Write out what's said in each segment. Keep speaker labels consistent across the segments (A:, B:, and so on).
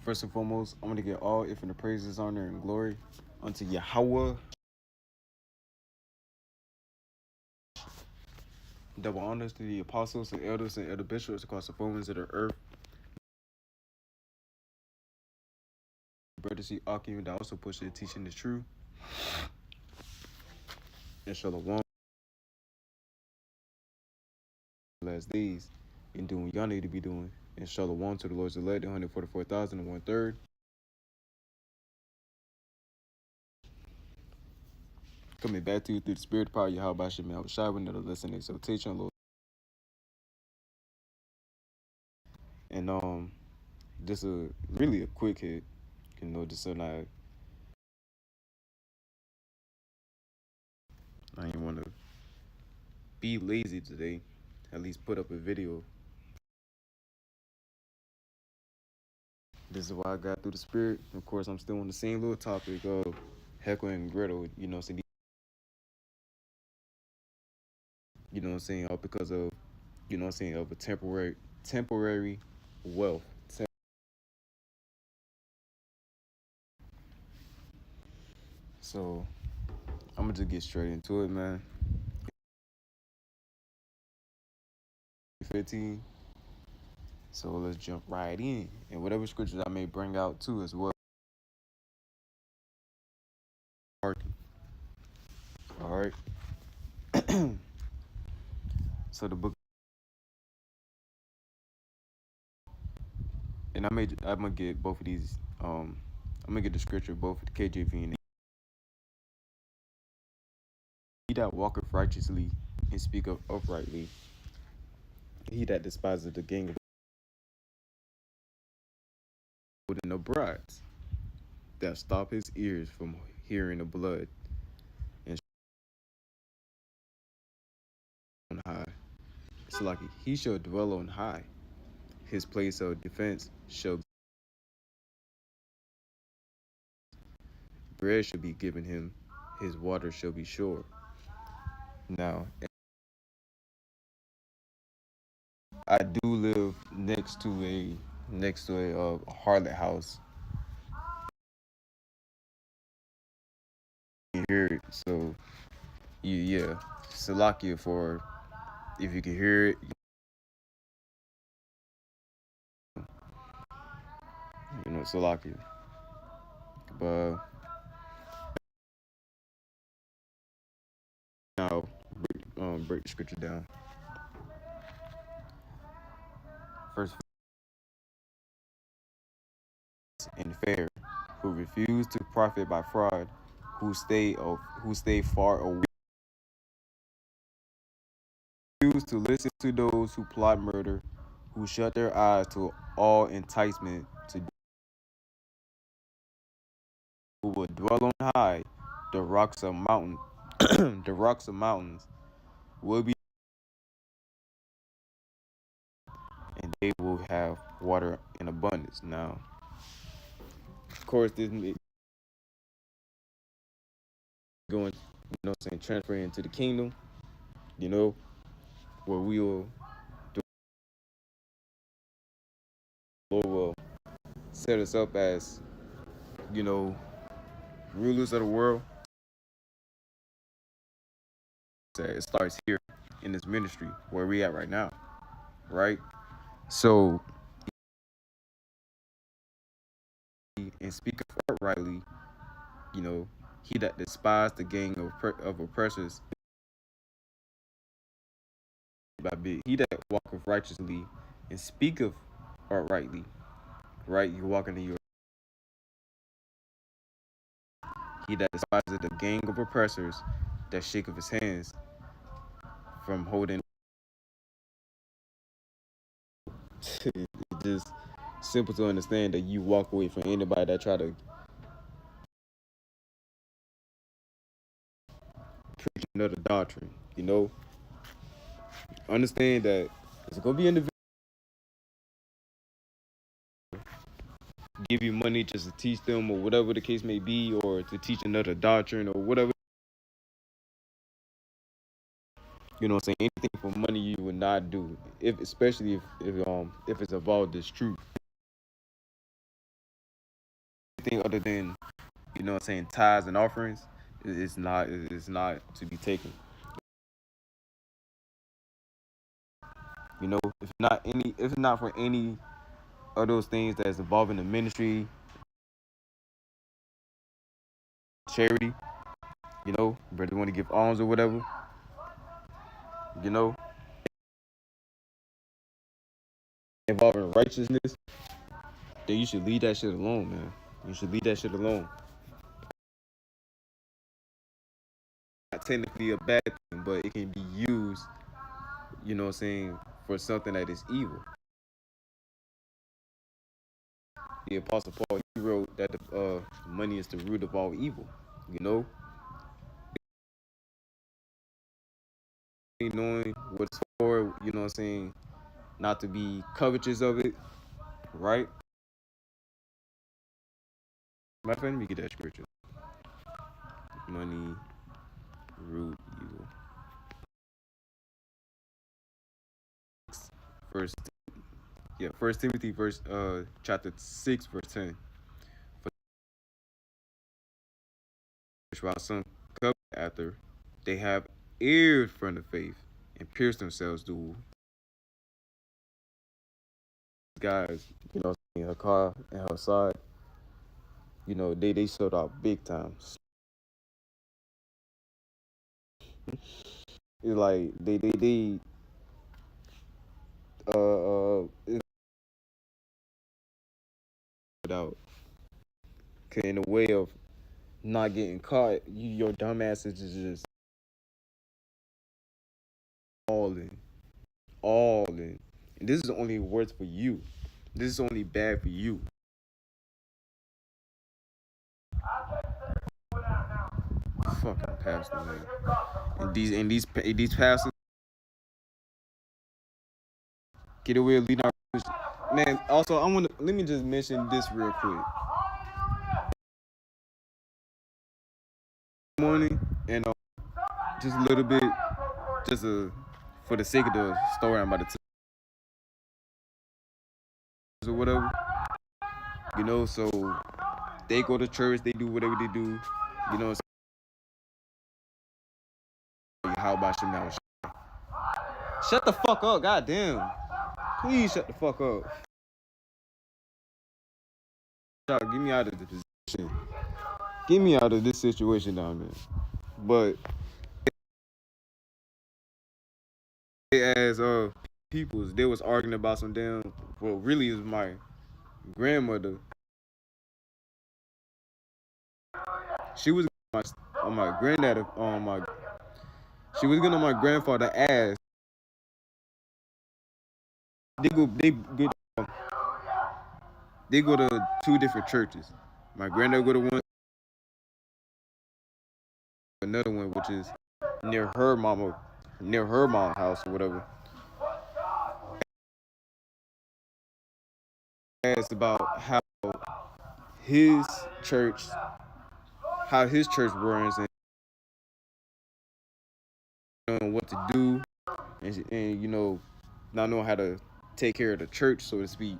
A: First and foremost, I'm going to give all infinite praises, honor, and glory unto Yahweh. Double honors to the apostles and elders and elder bishops across the four winds of the earth. Brother C. Akim that also pushes the teaching the truth. And Shalom. Last days and doing what y'all need to be doing. And Shalom to the Lord's elect, 144,000 and 1/3. Coming back to you through the spirit power, Yahweh Shem Yahweh Shai, with another lesson exaltation, Lord. And just really a quick hit, just so I didn't want to be lazy today. At least put up a video. This is why I got through the spirit. Of course, I'm still on the same little topic of Heckler and Gretel, saying, all because of, of a temporary wealth. So I'm gonna just get straight into it, man. 15. So let's jump right in. And whatever scriptures I may bring out too as well. Alright. So the book, and I'm gonna get both of these, I'm gonna get the scripture both the KJV and he that walketh righteously and speaketh uprightly, he that despises the gain of the brides, that stop his ears from hearing the blood and on high. It's like he shall dwell on high. His place of defense shall bread shall be given him, his water shall be sure. Now, I do live next to a harlot house. You hear it, so yeah, Salakia for if you can hear it, Salakia. But now break the scripture down. First, and fair, who refuse to profit by fraud, who stay far away, refuse to listen to those who plot murder, who shut their eyes to all enticement, to who will dwell on high, the rocks of mountains will be, and they will have water in abundance. Now, of course, this going, transferring into the kingdom, where we will, the Lord will set us up as, rulers of the world. It starts here in this ministry where we at right now, right? So, and speak uprightly, he that despised the gang of oppressors, he that walketh righteously and speaketh uprightly, right? You walking in your, he that despises the gang of oppressors, that shaketh his hands from holding. It's just simple to understand that you walk away from anybody that try to preach another doctrine. Understand that it's gonna be individual. Give you money just to teach them or whatever the case may be, or to teach another doctrine or whatever. Anything for money you would not do, especially if it's about this truth. anything other than, you know what I'm saying, tithes and offerings, it's not to be taken. You know, if not for any of those things that's involving the ministry, charity, you know, brother want to give alms or whatever, you know, involving righteousness, then you should leave that shit alone, man. You should leave that shit alone. Not technically a bad thing, but it can be used, you know what I'm saying, for something that is evil. The Apostle Paul, he wrote that money is the root of all evil, you know, knowing what it's for, you know what I'm saying, not to be covetous of it, right? My friend, let me get that scripture. Money, root, evil. First, yeah, First Timothy, chapter 6, verse 10. For while some covet after, they have erred from the faith and pierced themselves through guys, you know, her car and her side, you know, they sold out big time. It's like they it's out in the way of not getting caught. Your dumb ass is just all in, all in. And this is only worse for you. This is only bad for you. Fucking pastor, man. And these pastors get away with leading our man. Also, let me just mention this real quick. Morning and just a little bit, just for the sake of the story I'm about to tell or whatever. You know, so they go to church, they do whatever they do. You know, how about you now? Shut the fuck up, goddamn. Please shut the fuck up. Get me out of the position. Get me out of this situation down there. But as peoples, they was arguing about some damn. Well, really, is my grandmother. She was on my granddad on my. She was getting on my grandfather ass. They go to two different churches. My granddad go to one, another one which is near her mom's house or whatever. Asked about his church, how his church runs, and knowing what to do, and you know, not knowing how to take care of the church, so to speak.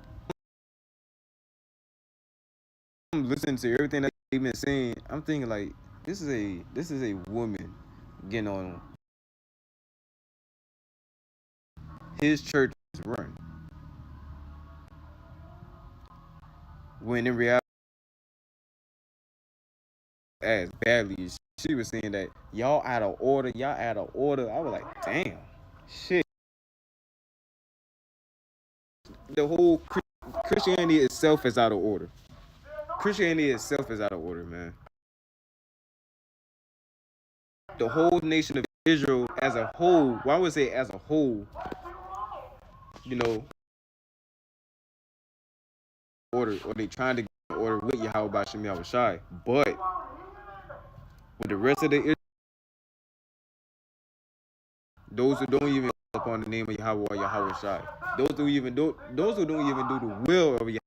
A: I'm listening to everything that they've been saying. I'm thinking like, this is a woman getting on his church run, when in reality, as badly as she was saying that y'all out of order, y'all out of order. I was like, damn, shit. The whole Christianity itself is out of order. Christianity itself is out of order, man. The whole nation of Israel as a whole, why would I say as a whole, you know, order, or they trying to get order with Yahweh by Shem Yahweh Shai. But with the rest of the Israel, those who don't even call upon the name of Yahweh or Yahweh Shai, those who don't even do the will of Yahweh.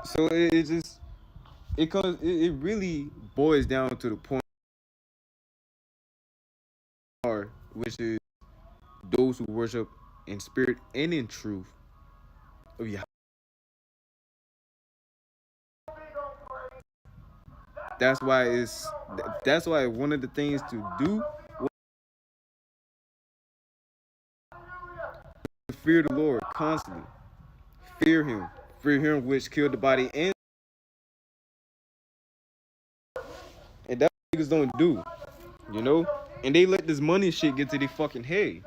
A: So it just it really boils down to the point, which is those who worship in spirit and in truth of Yahweh. That's why that's why one of the things to do is fear the Lord constantly. Fear him. Fear him which killed the body and that's what niggas don't do, you know? And they let this money shit get to their fucking head.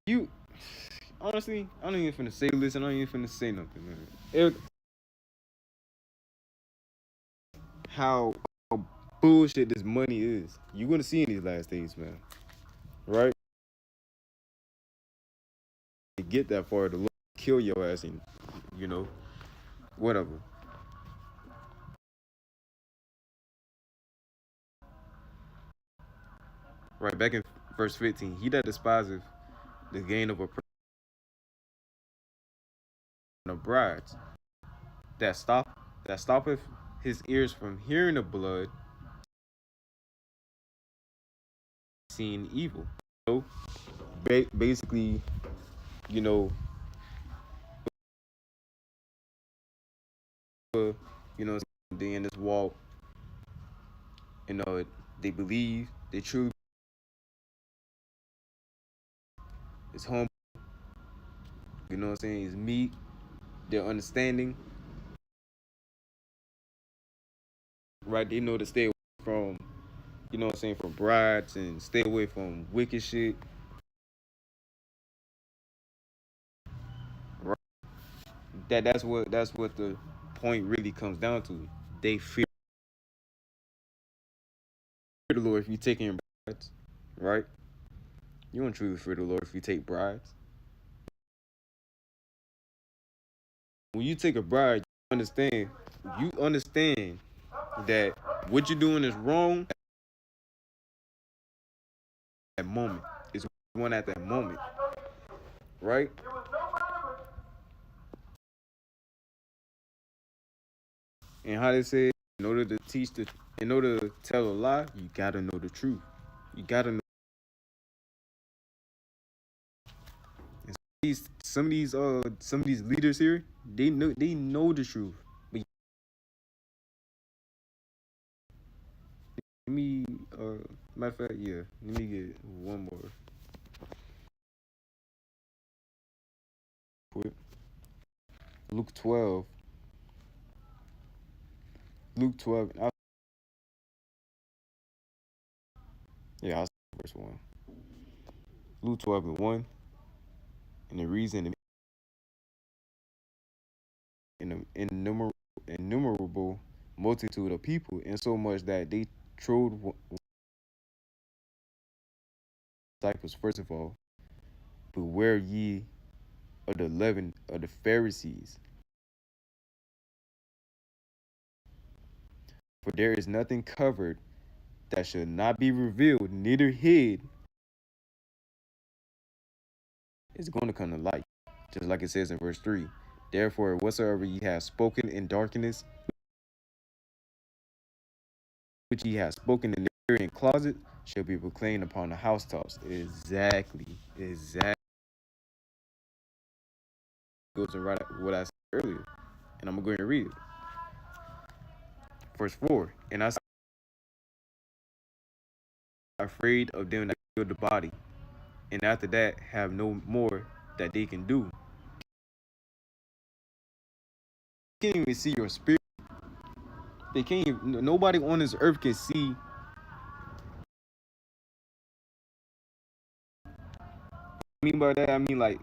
A: You honestly, I don't even finna say this and I don't even finna say nothing, man. How bullshit this money is. You're gonna see in these last days, man. Right? To get that far, to look, kill your ass and, you know, whatever. Right, back in verse 15, he that despiseth the gain of a person of brides, that stoppeth his ears from hearing of blood, seeing evil. So basically, you know, you know, they in this walk, you know, they believe, they truly is humble, you know what I'm saying, is meek, they're understanding, right? They know to stay away from, you know what I'm saying, from brides and stay away from wicked shit. Right? That's what the point really comes down to. They fear the Lord if you take in brides, right? You don't truly fear the Lord if you take bribes. When you take a bribe, you understand that what you're doing is wrong at that moment. It's one at that moment, right? And how they say, in order to tell a lie, you gotta know the truth. You gotta know. And some of these leaders here, they know the truth. But let me, matter of fact, yeah, let me get one more quick. Luke 12. Luke 12. I'll say verse 1. Luke 12 and 1. And the reason an innumerable multitude of people, and so much that they trod disciples, first of all, beware ye of the leaven of the Pharisees. For there is nothing covered that should not be revealed, neither hid, is going to come to light. Just like it says in verse 3. Therefore, whatsoever ye have spoken in darkness, which ye have spoken in the in closet, shall be proclaimed upon the housetops. Exactly. Goes to right what I said earlier. And I'm going to read it. Verse 4. And I said, afraid of them that kill the body, and after that have no more that they can do. They can't even see your spirit. They can't even, nobody on this earth can see. I mean by that, I mean like,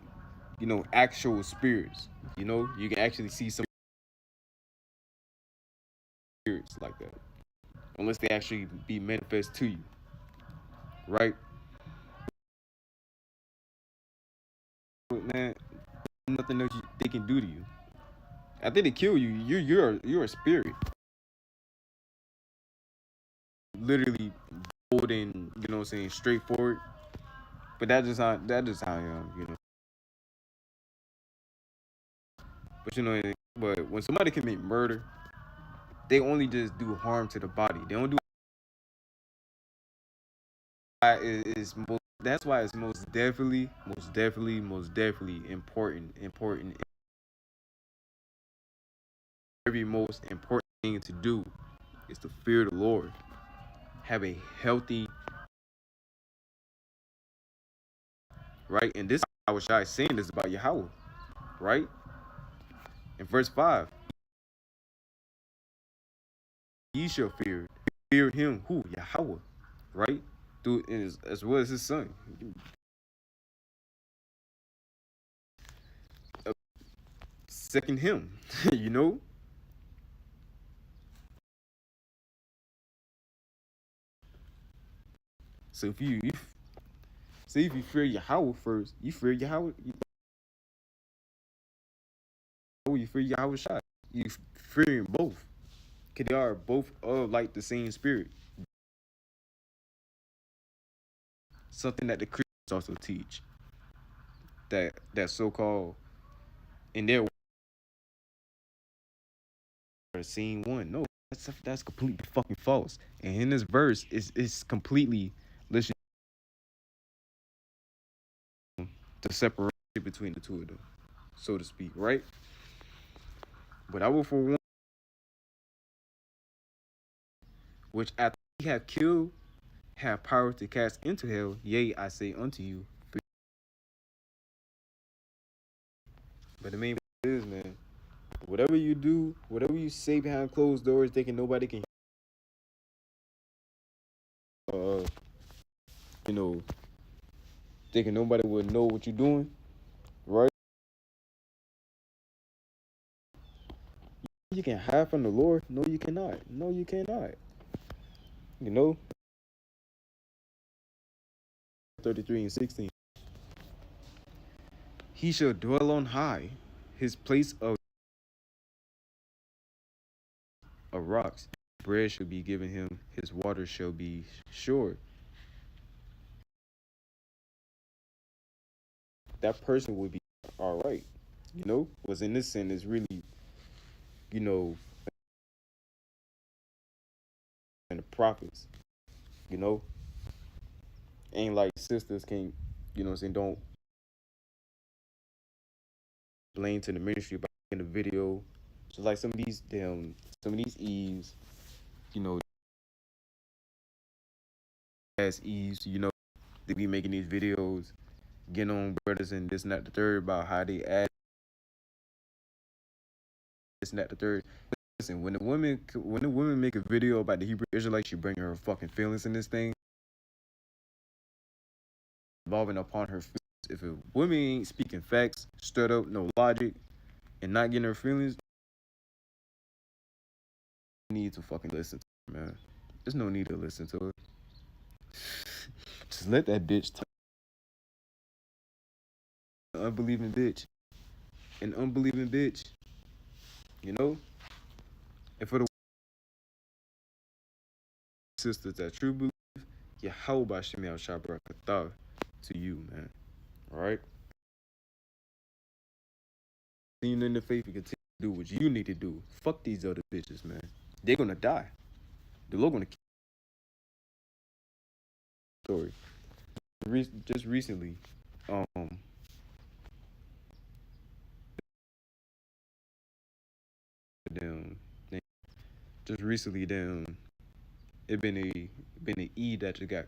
A: you know, actual spirits. You know, you can actually see some spirits like that. Unless they actually be manifest to you. Right? But man, nothing else they can do to you. After they kill you, you're a spirit. Literally bold and, you know what I'm saying, straightforward. But that just how I am, you know. But you know, but when somebody commit murder, they only just do harm to the body. They don't do. That's why it's most definitely important very most important thing to do is to fear the Lord. Have a healthy, right? And this, I was saying this about Yahweh, right? In verse 5, ye shall fear him, who? Yahweh, right? Through as well as his son. Second him, you know? So if you fear Yahweh first, you fear Yahweh, you fear Yahweh Shai. You fear him both. Cause they are both of like the same spirit. Something that the Christians also teach. That so called in their same one. No, that's completely fucking false. And in this verse, it's completely listen the separation between the two of them, so to speak, right? But I will for one, which after he have killed, have power to cast into hell. Yea, I say unto you. But the main is, man, whatever you do, whatever you say behind closed doors, thinking nobody can, uh, you know, thinking nobody would know what you're doing, right? You can hide from the Lord. No, you cannot. No, you cannot. You know, 33 and 16. He shall dwell on high. His place of rocks. Bread shall be given him. His water shall be sure. That person would be all right. You know, was in this sin is really, you know, and the prophets. You know, ain't like sisters can't, you know, what I'm saying, don't blame to the ministry by in the video. So like some of these Eves, you know, as Eves, you know, they be making these videos, getting on brothers and this and that the third about how they act this and that the third. Listen, when the women make a video about the Hebrew Israelites, she bring her fucking feelings in this thing, involving upon her feelings. If a woman ain't speaking facts, straight up, no logic, and not getting her feelings, you need to fucking listen to her, man. There's no need to listen to her. Just let that bitch talk. An unbelieving bitch. An unbelieving bitch. You know? And for the sisters that true believe, Yahweh Shemi Al Shabrakatah to you, man. Alright? Continue in the faith and continue to do what you need to do. Fuck these other bitches, man. They're gonna die. The Lord gonna kill the story. Just recently, um, them, just recently, them, it been a E that just got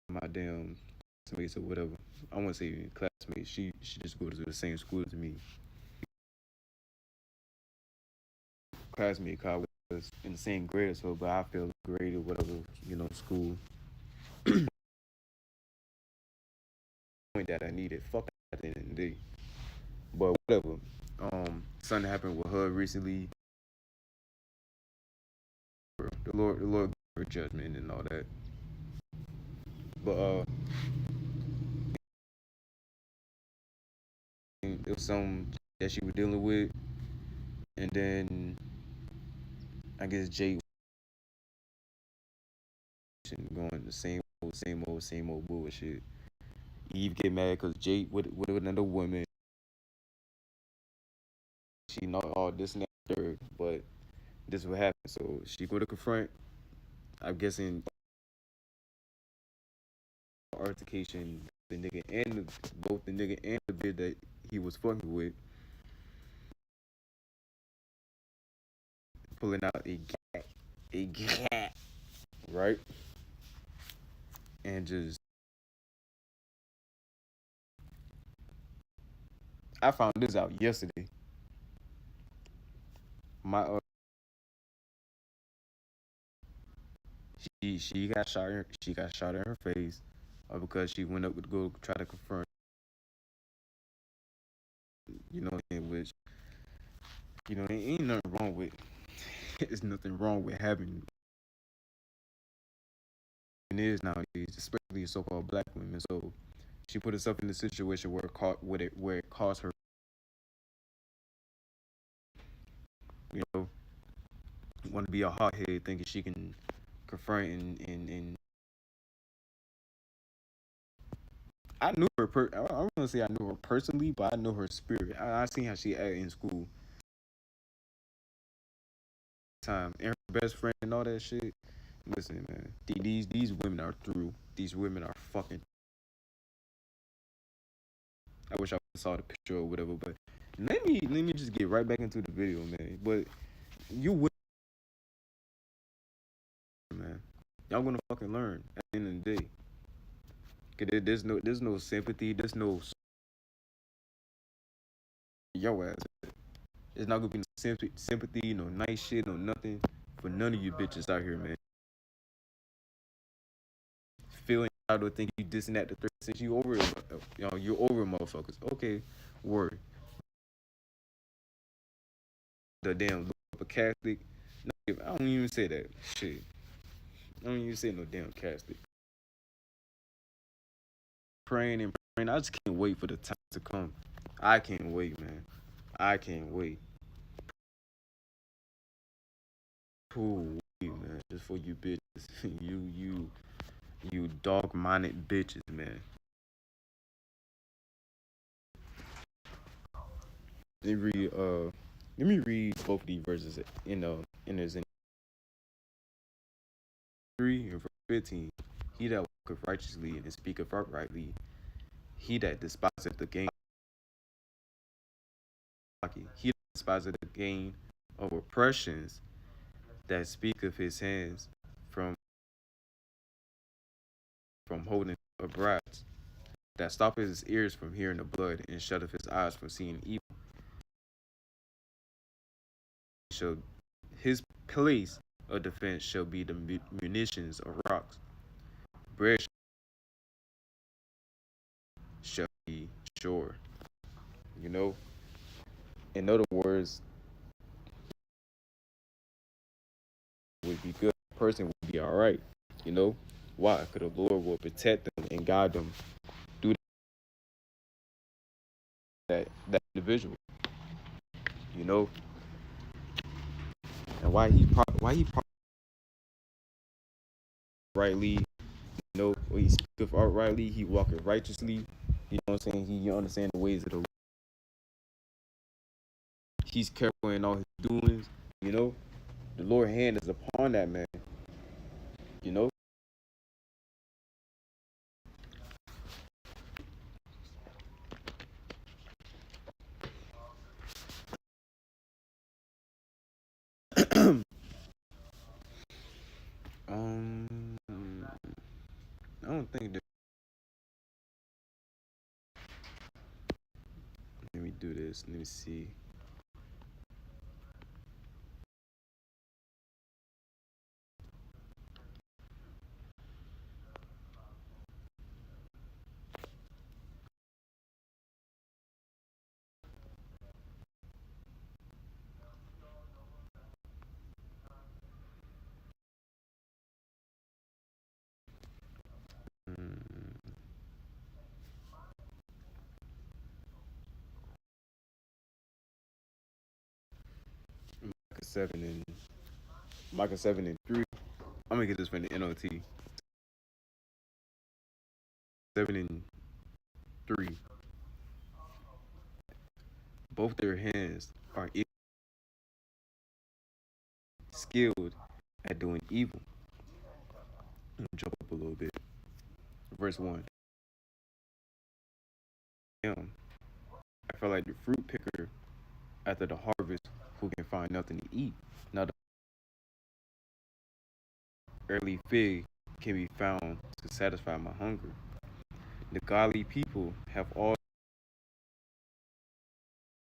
A: my damn classmates or whatever. I want to say classmates. She just goes to the same school as me. Classmate, cause I was in the same grade as her, but I feel grade or whatever, you know, school. Point that I needed. Fuck at the end of the day. But whatever. Something happened with her recently. The Lord gave her judgment and all that. But it was something that she was dealing with, and then I guess Jay going the same old bullshit. Eve get mad because Jay with another woman. She know all this and that third, but this is what happened. So she go to confront. I'm guessing altercation the nigga and both the nigga and the bitch that he was fucking with. pulling out a gat, right? And just, I found this out yesterday. My she got shot in her face, because she went up to go try to confront, in which, ain't nothing wrong with. There's nothing wrong with having it is nowadays, especially so-called black women. So she put herself in a situation where it caused her, you know, want to be a hothead, thinking she can confront and I knew her. I don't want to say I knew her personally, but I know her spirit. I seen how she acted in school. Time and her best friend and all that shit. Listen, man, these women are through. These women are fucking. I wish I saw the picture or whatever, but let me just get right back into the video, man. But you women, man, y'all gonna fucking learn at the end of the day. Cause there's no sympathy. There's no your ass. It's not gonna be no sympathy, no nice shit, no nothing for none of you bitches out here, man. Feeling out to think you dissing at the 36, you over it, you're over motherfuckers. Okay, word. The damn a Catholic. No, I don't even say that shit. I don't even say no damn Catholic. Praying and praying. I just can't wait for the time to come. I can't wait, man. I can't wait. Cool, man. Just for you bitches, you dog-minded bitches, man. Let me read. Let me read both of these verses. In his 3 and verse 15. He that walketh righteously and speaketh uprightly, he that despiseth the gain, he that despiseth the gain of oppressions, that speaketh his hands from holding a bribes, that stoppeth his ears from hearing the blood, and shutteth his eyes from seeing evil. Shall his place of defense shall be the munitions of rocks. Bread shall be sure. You know, in other words, would be good. The person would be all right. You know, why? Because the Lord will protect them and guide them through that individual. You know, and why he rightly. You know, when he speaketh uprightly, he walketh righteously. You know what I'm saying? He understand the ways of the Lord. He's careful in all his doings. You know, the Lord hand is upon that man. You know. um, I don't think that. Let me do this. Let me see. Mm, Micah 7 and 3. I'm gonna get this from the NOT. 7 and 3. Both their hands are skilled at doing evil. I'm gonna jump up a little bit. Verse 1. Damn, I feel like the fruit picker after the harvest who can find nothing to eat. Now earthly fig can be found to satisfy my hunger. The godly people have all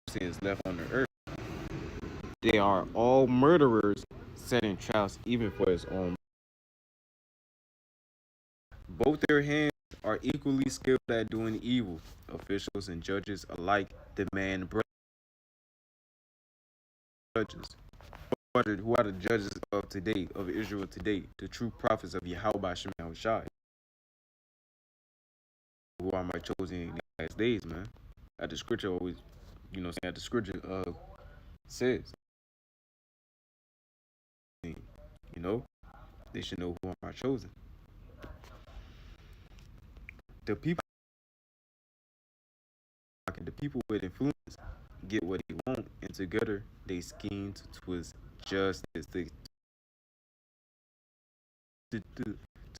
A: sins left on the earth. They are all murderers, setting traps even for his own. Both their hands are equally skilled at doing evil. Officials and judges alike demand judges. Who are the judges of today, of Israel today, the true prophets of Yahweh Shem Shai, who are my chosen in the last days, man. At the scripture always, at the scripture says, you know, they should know who are my chosen. The people, the people with influence get what they want, and together they scheme to twist justice, to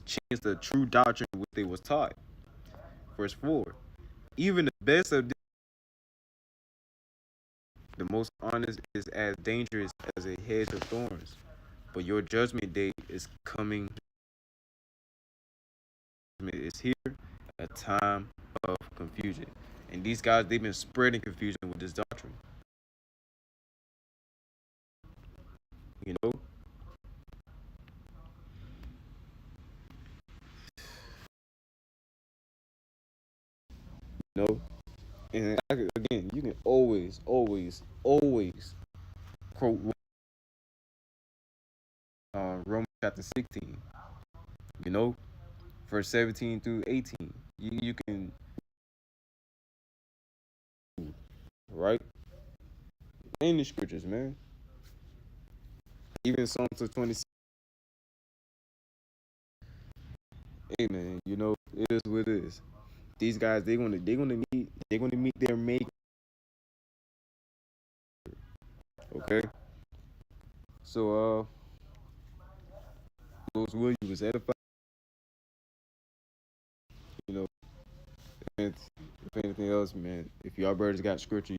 A: change the true doctrine which they was taught. Verse 4. Even the best of the most honest is as dangerous as a hedge of thorns. But your judgment day is coming. Is here, a time of confusion. And these guys, they've been spreading confusion with this doctrine. You know, you know, and again, you can always quote Romans chapter 16. You know, verse 17 through 18. You can, right? In the scriptures, man. Even Psalms 26. Hey, man, it is what it is. These guys, they're gonna meet their maker. Okay. So those will you was edified. You know, if anything else, man, if y'all brothers got scripture.